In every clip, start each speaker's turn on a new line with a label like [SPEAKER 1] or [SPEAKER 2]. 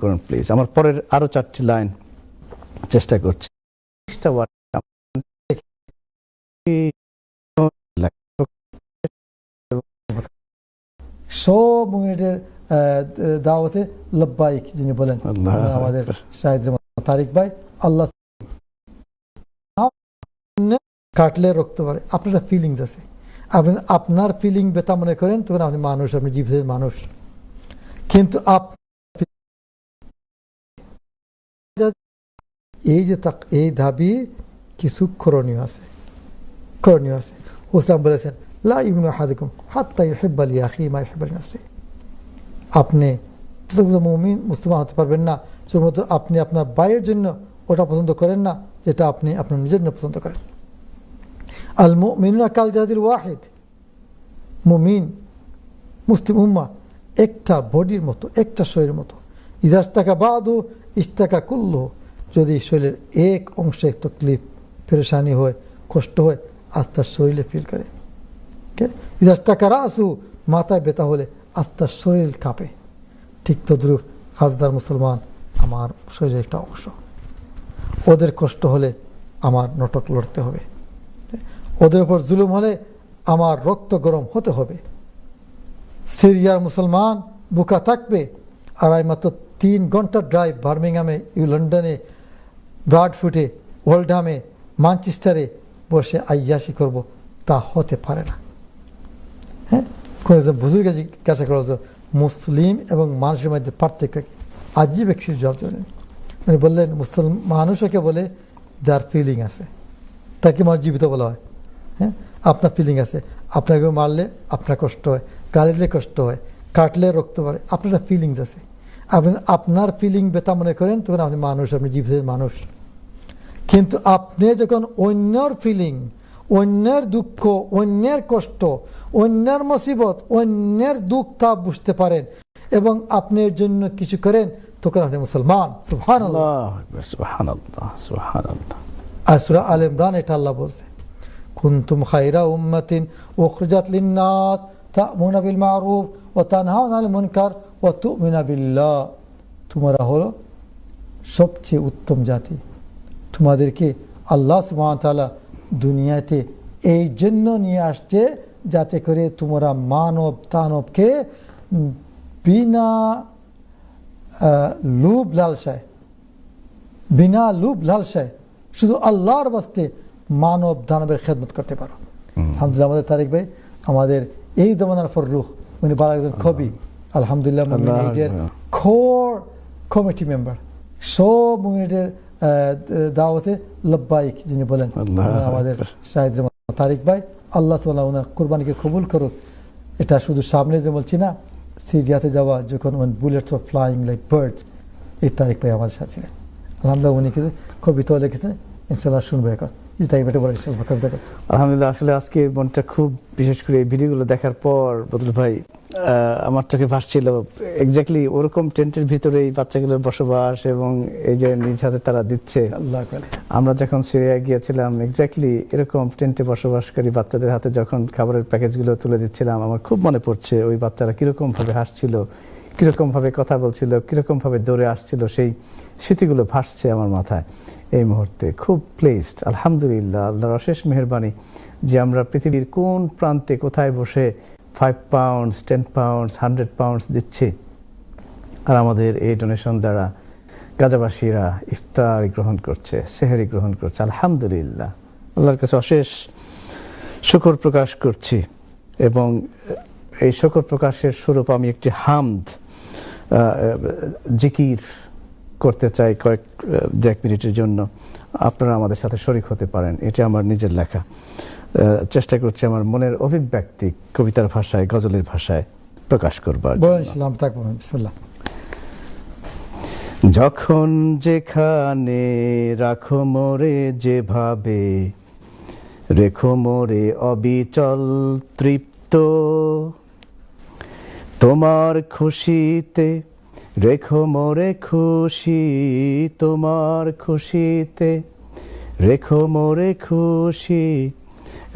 [SPEAKER 1] করুন প্লিজ। আমার পরের আরো 4টি লাইন চেষ্টা করছি।
[SPEAKER 2] সব মুমিনের দাওয়াতে লব্বাইক যিনি বলেন আমাদের শাহিদ তারিক ভাই, আল্লাহ কাটলে রক্ত পারে, আপনার ফিলিংস আছে, আপনি আপনার ফিলিং ব্যথা মনে করেন তখন আপনি মানুষ, আপনি জীবিত মানুষ। কিন্তু এই দাবি কিছু করণীয় আছে। ইসলাম বলেছেন লা ইউমিনু আহাদুকুম হাত্তা ইউহিব্বা লিআখিহি মা ইউহিব্বু লিনাফসিহি। আপনি মুমিন মুসলমান হতে পারবেন না শুধুমাত্র আপনি আপনার ভাইয়ের জন্য ওটা পছন্দ করেন না যেটা আপনি আপনার নিজের জন্য পছন্দ করেন। আল মুমিনুনা কাল জাসাদিল ওয়াহিদ, মুমিন মুসলিম উম্মাহ একটা বডির মতো, একটা শরীরের মতো। ইযা ইশতাকা বাদু ইশতাকা কুল্লুহু, যদি শরীরের এক অংশে তকলিফ পেরেশানি হয়, কষ্ট হয়, আস্তে শরীরে ফিল করে। ইযা ইশতাকা রাসু, মাথায় ব্যথা হলে আস্তে শরীর কাঁপে। ঠিক তদ্রূপ হাজদার মুসলমান আমার শরীরের একটা অংশ, ওদের কষ্ট হলে আমার নটক লড়তে হবে, ওদের উপর জুলুম হলে আমার রক্ত গরম হতে হবে। সিরিয়ার মুসলমান বুকা থাকবে আর আমি মাত্র 3 ঘন্টার ড্রাইভ বার্মিংহামে, লন্ডনে, ব্রাডফুটে, ওল্ডহামে, ম্যানচেস্টারে বসে আইয়াসি করব, তা হতে পারে না। হ্যাঁ, কোন বুজুর্গ জিজ্ঞাসা করা হতো মুসলিম এবং মানুষের মধ্যে পার্থক্য কি? আজীব এক জবাব দিলেন, মানে বললেন মুসলমান মানুষকে বলে যার ফিলিং আছে, তাকে মানুষ জীবিত বলা হয়। হ্যাঁ, আপনার ফিলিং আছে, আপনাকে মারলে আপনার কষ্ট হয়, গালি দিলে কষ্ট হয়, কাটলে রক্ত পারে, আপনার ফিলিংস আছে, আপনি আপনার ফিলিং ব্যথা মনে করেন তখন আপনি মানুষ, আপনি জীবিত মানুষ। কিন্তু আপনি যখন অন্যর ফিলিং, অন্যের দুঃখ, অন্যের কষ্ট, অন্যের মুসিবত, অন্যের দুঃখ তা বুঝতে পারেন এবং আপনার জন্য কিছু করেন, তখন আপনি মুসলমান। সুবহানাল্লাহ,
[SPEAKER 1] সুবহানাল্লাহ, সুবহানাল্লাহ।
[SPEAKER 2] আর সূরা আল ইমরান এটা আল্লাহ বলছে, কুনতুম খায়রা উম্মাতিন উখরিজাত লিন-নাস তা'মুরুনা বিল মা'রুফ ওয়া তানহাউনা আনিল মুনকার ওয়া তু'মিনুনা বিল্লাহ। তোমরা হলো সবচেয়ে উত্তম জাতি, তোমাদেরকে আল্লাহ সুবহানাহু ওয়া তাআলা দুনিয়াতে এই জন্য নিয়ে আসছে যাতে করে তোমরা মানব দানবকে বিনা লোভ লালসায় শুধু আল্লাহর বাস্তে মানব দানবের খেদমত করতে পারো। আলহামদুলিল্লাহ, আমাদের তারিক ভাই, আমাদের এই দমানার ফররুখ, উনি ভালো একজন কবি, আলহামদুলিল্লাহ মুমিনের কোর কমিটি মেম্বার, সব মুমিনের দাওয়াতে লব্বাইক যিনি বলেন আমাদের শাহিদ তারিক ভাই, আল্লাহ তাআলা ওনার কুরবানিকে কবুল করুক। এটা শুধু সামনে যে বলছি না, সিরিয়াতে যাওয়া যখন bullets of flying like birds, এই তারিক ভাই আমাদের সাথে ছিলেন। আলহামদুলিল্লাহ, উনি কিছু কবিতাও লিখেছেন, ইনশাআল্লাহ শুনবো এখন।
[SPEAKER 1] আলহামদুলিল্লাহ, আসলে আজকে মনটা খুব, বিশেষ করে এই ভিডিওগুলো দেখার পর বদরুল ভাই, আমার চোখে ভাসছিল এক্স্যাক্টলি ওরকম টেন্টের ভিতরে এই বাচ্চাগুলোর বসবাস এবং এই যে নিজ হাতে তারা দিচ্ছে। আমরা যখন সিরিয়া গিয়েছিলাম এক্স্যাক্টলি এরকম টেন্টে বসবাসকারী বাচ্চাদের হাতে যখন খাবারের প্যাকেজগুলো তুলে দিচ্ছিলাম, আমার খুব মনে পড়ছে ওই বাচ্চারা কিরকম ভাবে হাসছিল, কিরকম ভাবে কথা বলছিল, কিরকম ভাবে দৌড়ে আসছিল, সেই স্মৃতিগুলো ভাসছে আমার মাথায় এই মুহূর্তে। খুব প্লেসড, আলহামদুলিল্লাহ, আল্লাহর অশেষ মেহেরবানি যে আমরা পৃথিবীর কোন প্রান্তে কোথায় বসে 5 পাউন্ডস, 10 পাউন্ডস, 100 পাউন্ডস দিচ্ছি, আর আমাদের এই ডোনেশন দ্বারা গাজাবাসীরা ইফতার গ্রহণ করছে, সেহরি গ্রহণ করছে। আলহামদুলিল্লাহ, আল্লাহর কাছে অশেষ শুকর প্রকাশ করছি এবং এই শুকর প্রকাশের স্বরূপ আমি একটি হামদ জিকির করতে চাই কয়েক মিনিটের জন্য। আপনারা আমাদের সাথে শরীক হতে পারেন। এটা আমার নিজের লেখা, চেষ্টা করছি আমার মনের অভিব্যক্তি কবিতার ভাষায়, গজলের ভাষায় প্রকাশ করবার। যখন যেখানে রাখো মোরে যেভাবে, রেখো মোরে অবিচল তৃপ্ত, তোমার খুশিতে রেখো মোরে খুশি, তোমার খুশিতে রেখো মোরে খুশি,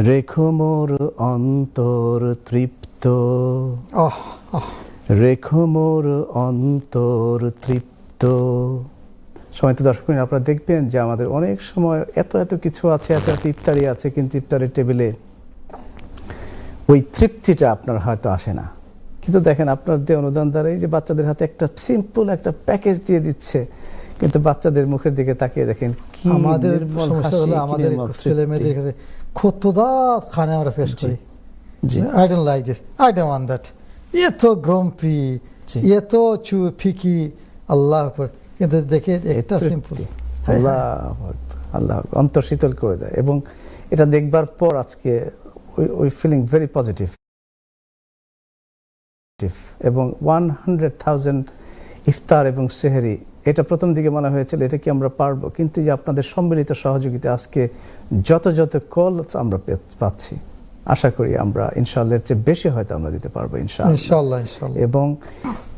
[SPEAKER 1] রেখো মোর অন্তর তৃপ্ত, রেখো মোর অন্তর তৃপ্ত। তো সময়ত দর্শক আপনারা দেখবেন যে আমাদের অনেক সময় এত এত কিছু আছে, এত এত ইফতারি আছে, কিন্তু ইফতারের টেবিলে ওই তৃপ্তিটা আপনার হয়তো আসে না। কিন্তু দেখেন আপনার দেওয়া অনুদান দ্বারা এই যে বাচ্চাদের হাতে একটা সিম্পল একটা প্যাকেজ দিয়ে দিচ্ছে, কিন্তু বাচ্চাদের মুখের দিকে তাকিয়ে দেখেন কি
[SPEAKER 2] আমাদের
[SPEAKER 1] নির্মল
[SPEAKER 2] সমস্যা
[SPEAKER 1] হাসি,
[SPEAKER 2] হলো
[SPEAKER 1] কি
[SPEAKER 2] আমাদের
[SPEAKER 1] নির্মল
[SPEAKER 2] ছেলে মেয়েদের
[SPEAKER 1] তৃপ্তি।
[SPEAKER 2] কাছে খুতদা খানে আমরা পেশ করি।
[SPEAKER 1] জি
[SPEAKER 2] I don't like this, I don't want that, ये तो গ্রম্পি,
[SPEAKER 1] জি।
[SPEAKER 2] ये तो ফিকি, আল্লাহ আকবার। কিন্তু দেখে একটা
[SPEAKER 1] তৃপ্তি।
[SPEAKER 2] সিম্পল,
[SPEAKER 1] আল্লাহ আল্লাহ অন্তর শীতল করে দেয়। এবং এটা দেখবার পর আজকে উই ফিলিং ভেরি পজিটিভ। এবং 100,000 ইফতার এবং সেহরি, এটা প্রথম দিকে মনে হয়েছিল এটা কি আমরা পারবো, কিন্তু যে আপনাদের সম্মিলিত সহযোগিতা আজকে যত যত কল আমরা পাচ্ছি, আশা করি আমরা ইনশাআল্লাহ এর চেয়ে বেশি হয়তো আমরা দিতে পারবো ইনশাআল্লাহ।
[SPEAKER 2] ইনশাআল্লাহ ইনশাআল্লাহ।
[SPEAKER 1] এবং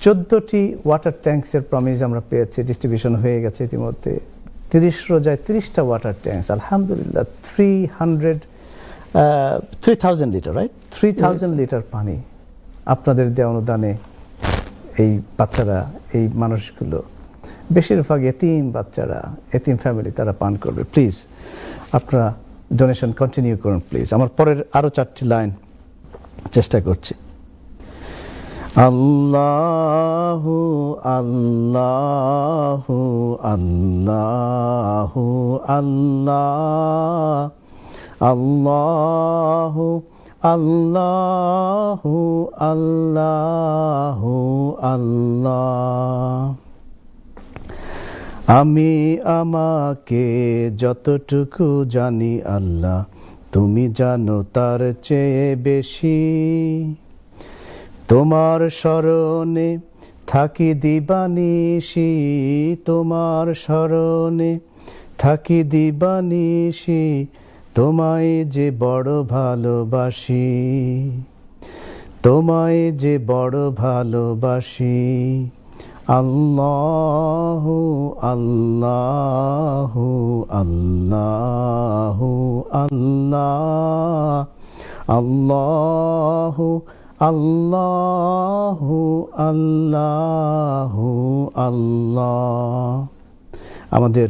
[SPEAKER 1] 14টি ওয়াটার ট্যাঙ্কস এর প্রমিস আমরা পেয়েছি, ডিস্ট্রিবিউশন হয়ে গেছে ইতিমধ্যে। 30 রোজায় 30টা ওয়াটার ট্যাঙ্কস, আলহামদুলিল্লাহ। 3,000 লিটার, রাইট, 3,000 লিটার পানি আপনাদের দেওয়া অনুদানে এই বাচ্চারা, এই মানুষগুলো, বেশিরভাগ এতিম বাচ্চারা, এতিম ফ্যামিলি, তারা পান করবে। প্লিজ আপনারা ডোনেশন কন্টিনিউ করুন প্লিজ। আমার পরের আরো 4টি লাইন চেষ্টা করছি। আল্লাহু আল্লাহু আল্লাহু আল্লাহ, আল্লাহু আল্লাহু আল্লাহু আল্লাহ। আমি আমাকে যতটুকু জানি আল্লাহ, তুমি জানো তার চেয়ে বেশি। তোমার শরণে থাকি দিবানিশি, তোমার শরণে থাকি দিবানিশি, তোমায় যে বড় ভালোবাসি, তোমায় যে বড় ভালোবাসি। আল্লাহু আল্লাহু আল্লাহু আল্লাহ, আল্লাহু আল্লাহু আল্লাহু আল্লাহ। আমাদের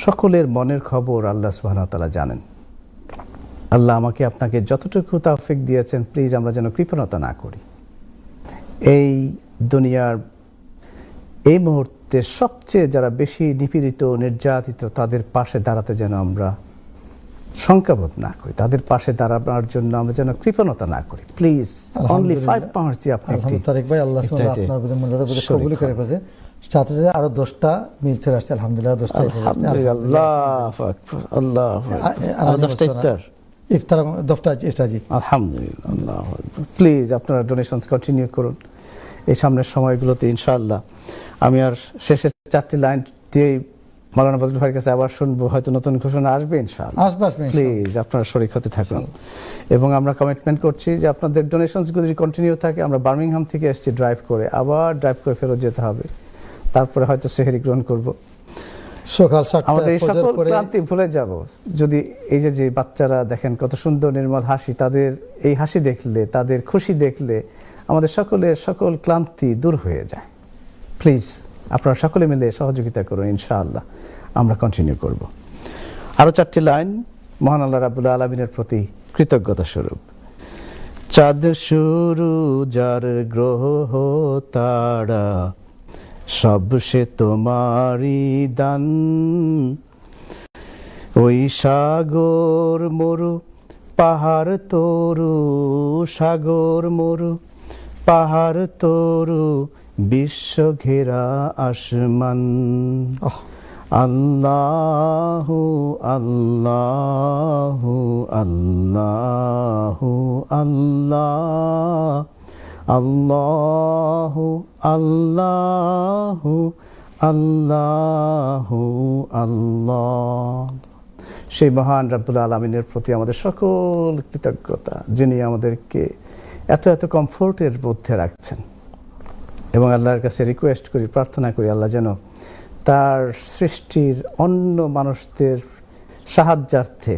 [SPEAKER 1] সকলের মনের খবর আল্লাহ সুবহানাহু ওয়া তাআলা জানেন। আল্লাহ আমাকে আপনাকে যতটুকু তৌফিক দিয়েছেন, প্লিজ আমরা যেন কৃপণতা না করি। এই দুনিয়ার এই মুহূর্তে সবচেয়ে যারা বেশি নিপীড়িত, নির্যাতিত, তাদের পাশে দাঁড়াতে যেন আমরা সংখ্যাবোধ না করি, তাদের পাশে দাঁড়াবার জন্য আমরা যেন কৃপণতা না করি। প্লিজ অনলি 5 পাউন্ডস দিয়ে আপনি
[SPEAKER 2] আলহামদুলিল্লাহ তারেক ভাই, আল্লাহ সুবহানাহু আপনার প্রতি মনদার প্রতি কবুল করে ফেলেছেন। সাথে সাথে আরো 10টা মিল চলে আসছে, আলহামদুলিল্লাহ 10টা
[SPEAKER 1] আলহামদুলিল্লাহ, আল্লাহু আকবার, আল্লাহু আকবার। আর 10টা ইফতার,
[SPEAKER 2] ইফতার 10টা এটা, জি
[SPEAKER 1] আলহামদুলিল্লাহ, আল্লাহু আকবার। প্লিজ আপনারা ডোনেশনস কন্টিনিউ করুন এই সামনের সময়গুলোতে ইনশাআল্লাহ। আমি আর শেষের 4টি লাইন দিয়ে মাওলানা ফজলুল ভাইয়ের কাছে আবার শুনবো, হয়তো নতুন ঘোষণা আসবে ইনশাআল্লাহ।
[SPEAKER 2] আসবে
[SPEAKER 1] প্লিজ আপনারা শরীক হতে থাকুন। এবং আমরা কমিটমেন্ট করছি যে আপনাদের ডোনেশনসগুলো যদি কন্টিনিউ থাকে, আমরা বার্মিংহাম থেকে এসেছি ড্রাইভ করে, আবার ড্রাইভ করে ফেরত যেতে হবে, তারপরে হয়তো সেহরি গ্রহণ করব।
[SPEAKER 2] সকাল 7টায়
[SPEAKER 1] আমাদের এই
[SPEAKER 2] ফজর
[SPEAKER 1] সকল
[SPEAKER 2] পরে
[SPEAKER 1] ক্লান্তি ভুলে যাব যদি এই যে বাচ্চারা দেখেন কত সুন্দর নির্মল হাসি, তাদের এই হাসি দেখলে, তাদের খুশি দেখলে আমাদের সকলের সকল ক্লান্তি দূর হয়ে যায়। প্লিজ আপনারা সকলে মিলে সহযোগিতা করুন, ইনশাআল্লাহ আমরা কন্টিনিউ করব। আরো 4টি লাইন মহান আল্লাহ রাব্বুল আলামিনের প্রতি কৃতজ্ঞতা স্বরূপ। চাঁদ শুরু যার গ্রহ তারা, সব সে তোমারই দান। ওই সাগর মরু পাহাড় তরু, সাগর মরু পাহাড় তরু, বিশ্ব ঘেরা আসমান। আল্লাহু আল্লাহু আল্লাহু আল্লাহ, আল্লাহু আল্লাহু আল্লাহু আল্লাহ। সেই মহান রাব্বুল আলামিনের প্রতি আমাদের সকল কৃতজ্ঞতা, যিনি আমাদেরকে এত এত কমফোর্টের মধ্যে রাখছেন। এবং আল্লাহর কাছে রিকোয়েস্ট করি, প্রার্থনা করি, আল্লাহ যেন তার সৃষ্টির অন্য মানুষদের সাহায্যার্থে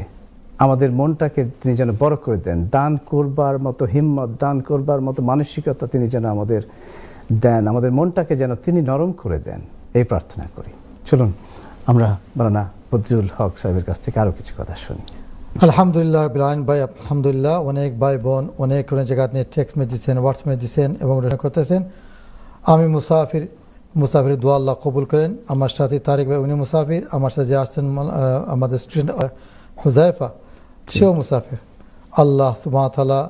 [SPEAKER 1] আমাদের মনটাকে তিনি যেন বড় করে দেন, দান করবার মতো হিম্মত, দান করবার মতো মানসিকতা তিনি যেন আমাদের দেন, আমাদের মনটাকে যেন তিনি নরম করে দেন। এই প্রার্থনা করি। চলুন আমরা মাওলানা বদরুল হক সাহেবের কাছ থেকে আরো কিছু কথা শুনি।
[SPEAKER 2] আলহামদুলিল্লাহ রাব্বিল আলামিন। ভাই আলহামদুলিল্লাহ, অনেক ভাই বোন অনেক জায়গা নিয়ে টেক্সট মেসেজ দিচ্ছেন, হোয়াটসঅ্যাপ দিচ্ছেন এবং করতেছেন। আমি মুসাফির দোয়া আল্লাহ কবুল করেন। আমার সাথে তারিক ভাই উনি মুসাফির, আমার সাথে যে আসছেন আমাদের স্টুডেন্ট হুজাইফা সেও মুসাফির। আল্লাহ সুবহানাহু ওয়া তাআলা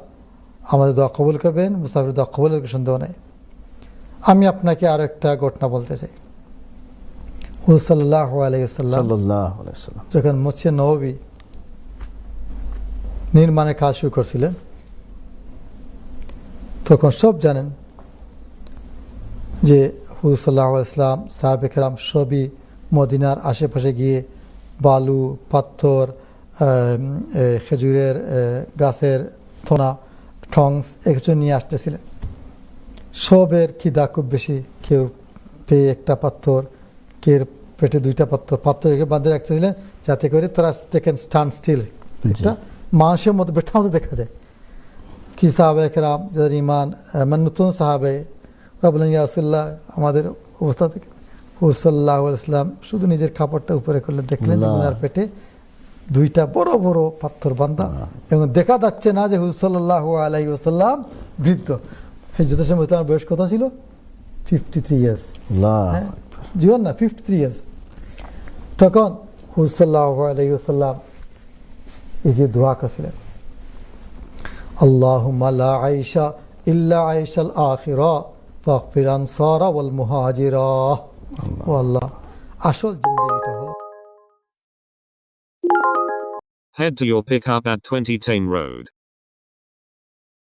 [SPEAKER 2] আমাদের দোয়া কবুল করবেন, মুসাফির দোয়া কবুল করবেন, সন্দেহ নেই। আমি আপনাকে আরো একটা ঘটনা বলতে চাই। হুজুর সাল্লাল্লাহু আলাইহি ওয়াসাল্লাম যখন মসজিদ নববী নির্মাণের কাজ শুরু করছিলেন, তখন সব জানেন যে হুজুর সাল্লাল্লাহু আলাইহি ওয়াসাল্লাম সাহাবে কেরাম সবই মদিনার আশেপাশে গিয়ে বালু, পাথর, খেজুরের গাছের থোনা, ট্রংস এগুলো নিয়ে আসতেছিলেন। সবের খিদা খুব বেশি, কেউ পেয়ে একটা পাথর, কেউ পেটে দুইটা পাথর বাঁধে রাখতেছিলেন যাতে করে তারা স্ট্যান্ড স্টিল, একটা মানুষের মতো বেটার মতো দেখা যায়। কি সাহাবে কেরাম যাদের ইমান নতুন সাহাবে, ওরা বলেন ইয়া রাসূলুল্লাহ আমাদের অবস্থা থেকে। হুজুর সাল্লাল্লাহু আলাইহি ওয়াসাল্লাম শুধু নিজের কাপড়টা উপরে করলে দেখলেন ওনার পেটে দুইটা বড় বড় পাথর বাঁধা, এবং দেখা যাচ্ছে না যে হুজুর সাল্লাল্লাহু আলাইহি ওয়াসাল্লাম বৃদ্ধ। হিজরতের সময় তার বয়স কত ছিল? 53 ইয়ার্স। জীবন না 53 ইয়ার্স। তখন হুজুর সাল্লাল্লাহু আলাইহি ওয়াসাল্লাম এই যে দোয়া করেছিলেন, আল্লাহুম্মা লা আইশা ইল্লা আইশাল আখিরা ফাগফির আনসারা ওয়াল মুহাজিরা। ও আল্লাহ, আসল জিন্দেগিটা হলো।
[SPEAKER 3] Head to your pickup at 20 Tame Road.